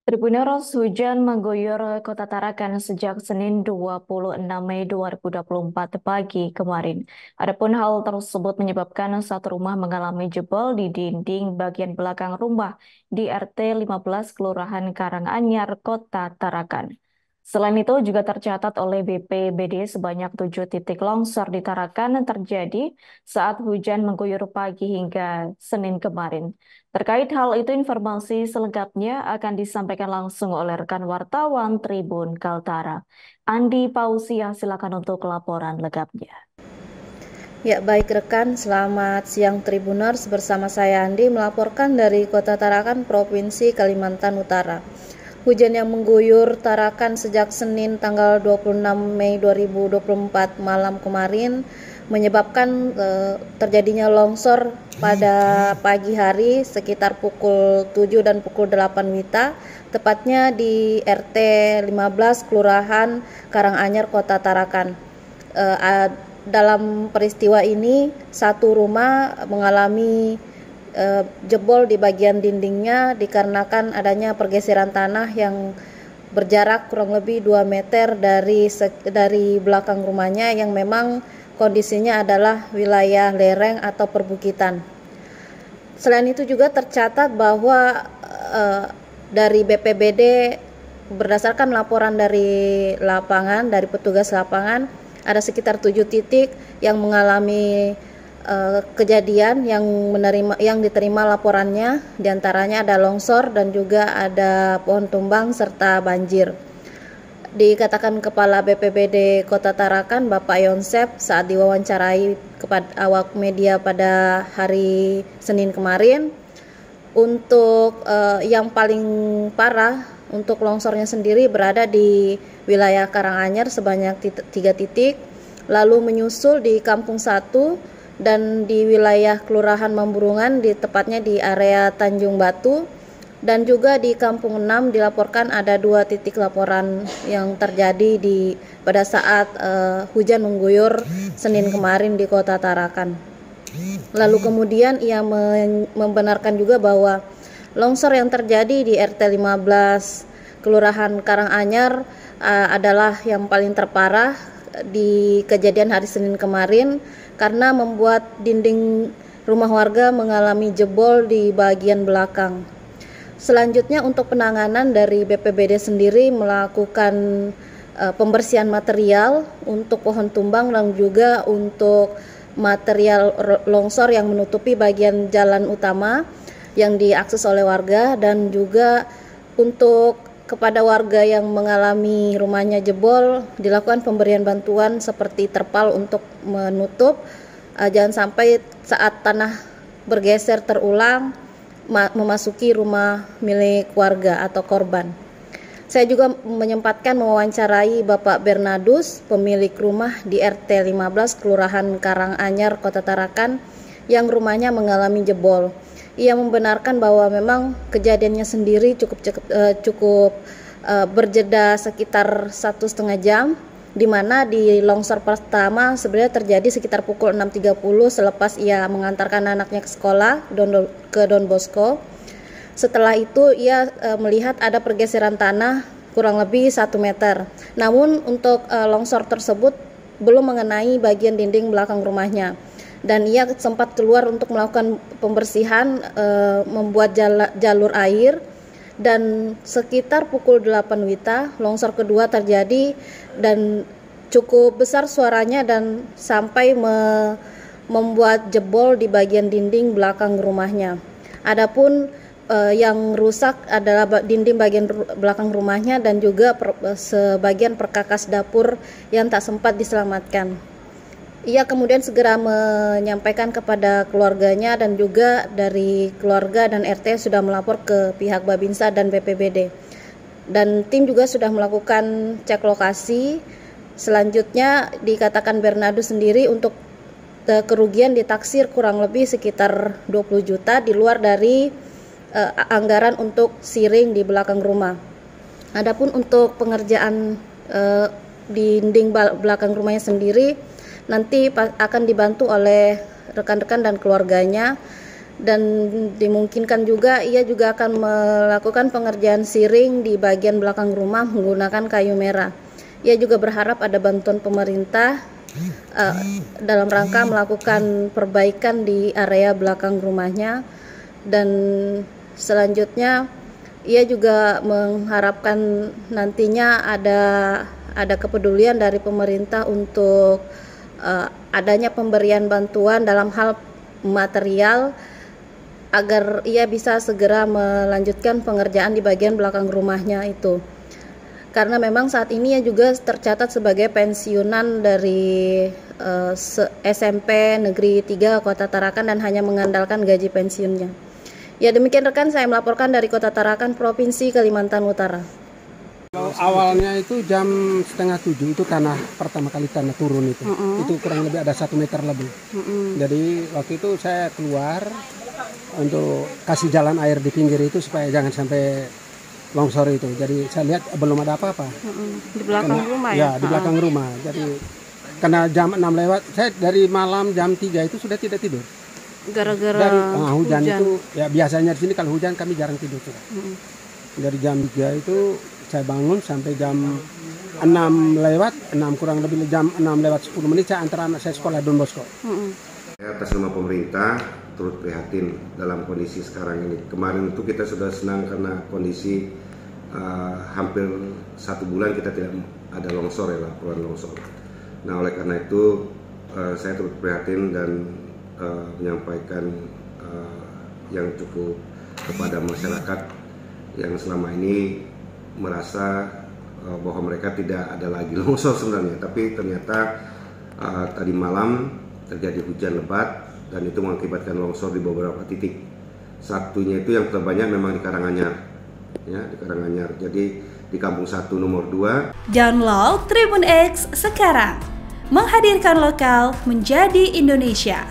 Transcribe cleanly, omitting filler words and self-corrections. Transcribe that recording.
Tribunneros, hujan mengguyur Kota Tarakan sejak Senin 26 Mei 2024 pagi kemarin. Adapun hal tersebut menyebabkan satu rumah mengalami jebol di dinding bagian belakang rumah di RT 15 Kelurahan Karanganyar, Kota Tarakan. Selain itu juga tercatat oleh BPBD sebanyak 7 titik longsor di Tarakan terjadi saat hujan mengguyur pagi hingga Senin kemarin. Terkait hal itu, informasi selengkapnya akan disampaikan langsung oleh rekan wartawan Tribun Kaltara. Andi Pausia, silakan untuk laporan lengkapnya. Ya, baik rekan, selamat siang Tribuners. Bersama saya Andi melaporkan dari Kota Tarakan, Provinsi Kalimantan Utara. Hujan yang mengguyur Tarakan sejak Senin tanggal 26 Mei 2024 malam kemarin menyebabkan terjadinya longsor pada pagi hari sekitar pukul 7 dan pukul 8 WITA, tepatnya di RT 15 Kelurahan Karanganyar, Kota Tarakan. Dalam peristiwa ini, satu rumah mengalami jebol di bagian dindingnya dikarenakan adanya pergeseran tanah yang berjarak kurang lebih 2 meter dari belakang rumahnya, yang memang kondisinya adalah wilayah lereng atau perbukitan. Selain itu juga tercatat bahwa dari BPBD berdasarkan laporan dari lapangan, dari petugas lapangan, ada sekitar 7 titik yang mengalami kejadian yang diterima laporannya, diantaranya ada longsor dan juga ada pohon tumbang serta banjir. Dikatakan Kepala BPBD Kota Tarakan, Bapak Yonsep, saat diwawancarai kepada awak media pada hari Senin kemarin, untuk yang paling parah untuk longsornya sendiri berada di wilayah Karanganyar sebanyak 3 titik, lalu menyusul di Kampung 1 dan di wilayah Kelurahan Mamburungan, tepatnya di area Tanjung Batu, dan juga di Kampung 6 dilaporkan ada 2 titik laporan yang terjadi pada saat hujan mengguyur Senin kemarin di Kota Tarakan. Lalu kemudian ia membenarkan juga bahwa longsor yang terjadi di RT 15 Kelurahan Karanganyar adalah yang paling terparah di kejadian hari Senin kemarin, karena membuat dinding rumah warga mengalami jebol di bagian belakang. Selanjutnya, untuk penanganan dari BPBD sendiri melakukan pembersihan material untuk pohon tumbang dan juga untuk material longsor yang menutupi bagian jalan utama yang diakses oleh warga, dan juga untuk kepada warga yang mengalami rumahnya jebol dilakukan pemberian bantuan seperti terpal untuk menutup, jangan sampai saat tanah bergeser terulang memasuki rumah milik warga atau korban. Saya juga menyempatkan mewawancarai Bapak Bernadus, pemilik rumah di RT 15 Kelurahan Karanganyar, Kota Tarakan, yang rumahnya mengalami jebol. Ia membenarkan bahwa memang kejadiannya sendiri cukup berjeda sekitar 1,5 jam, di mana di longsor pertama sebenarnya terjadi sekitar pukul 6.30 selepas ia mengantarkan anaknya ke sekolah ke Don Bosco. Setelah itu ia melihat ada pergeseran tanah kurang lebih 1 meter. Namun untuk longsor tersebut belum mengenai bagian dinding belakang rumahnya. Dan ia sempat keluar untuk melakukan pembersihan, membuat jalur air, dan sekitar pukul 8 WITA longsor kedua terjadi dan cukup besar suaranya dan sampai membuat jebol di bagian dinding belakang rumahnya. Adapun yang rusak adalah dinding bagian belakang rumahnya dan juga sebagian perkakas dapur yang tak sempat diselamatkan. Ia kemudian segera menyampaikan kepada keluarganya, dan juga dari keluarga dan RT sudah melapor ke pihak Babinsa dan BPBD. Dan tim juga sudah melakukan cek lokasi. Selanjutnya dikatakan Bernardo sendiri untuk kerugian ditaksir kurang lebih sekitar 20 juta di luar dari anggaran untuk siring di belakang rumah. Adapun untuk pengerjaan dinding belakang rumahnya sendiri nanti akan dibantu oleh rekan-rekan dan keluarganya dan dimungkinkan juga ia juga akan melakukan pengerjaan siring di bagian belakang rumah menggunakan kayu merah. Ia juga berharap ada bantuan pemerintah dalam rangka melakukan perbaikan di area belakang rumahnya, dan selanjutnya ia juga mengharapkan nantinya ada kepedulian dari pemerintah untuk adanya pemberian bantuan dalam hal material agar ia bisa segera melanjutkan pengerjaan di bagian belakang rumahnya itu. Karena memang saat ini ia juga tercatat sebagai pensiunan dari SMP Negeri 3 Kota Tarakan dan hanya mengandalkan gaji pensiunnya. Ya, demikian rekan, saya melaporkan dari Kota Tarakan, Provinsi Kalimantan Utara. Awalnya itu jam 6:30 itu pertama kali tanah turun itu. Itu kurang lebih ada 1 meter lebih. Jadi waktu itu saya keluar untuk kasih jalan air di pinggir itu supaya jangan sampai longsor itu. Jadi saya lihat belum ada apa-apa. Di belakang rumah ya? Ya, di belakang rumah. Jadi karena jam 6 lewat, saya dari malam jam 3 itu sudah tidak tidur. Gara-gara hujan itu, ya biasanya di sini kalau hujan kami jarang tidur. Dari jam 3 itu saya bangun sampai jam 6 lewat, 6 kurang lebih jam 6 lewat 10 menit saya antar anak saya sekolah Don Bosco. Atas nama pemerintah turut prihatin dalam kondisi sekarang ini. Kemarin itu kita sudah senang karena kondisi hampir 1 bulan kita tidak ada longsor ya, laporan longsor. Nah, oleh karena itu saya turut prihatin dan menyampaikan yang cukup kepada masyarakat yang selama ini merasa bahwa mereka tidak ada lagi longsor sebenarnya, tapi ternyata tadi malam terjadi hujan lebat dan itu mengakibatkan longsor di beberapa titik. Satunya itu yang terbanyak memang di Karanganyar, ya, di Karanganyar. Jadi di Kampung 1 nomor 2. Download Tribun X sekarang, menghadirkan lokal menjadi Indonesia.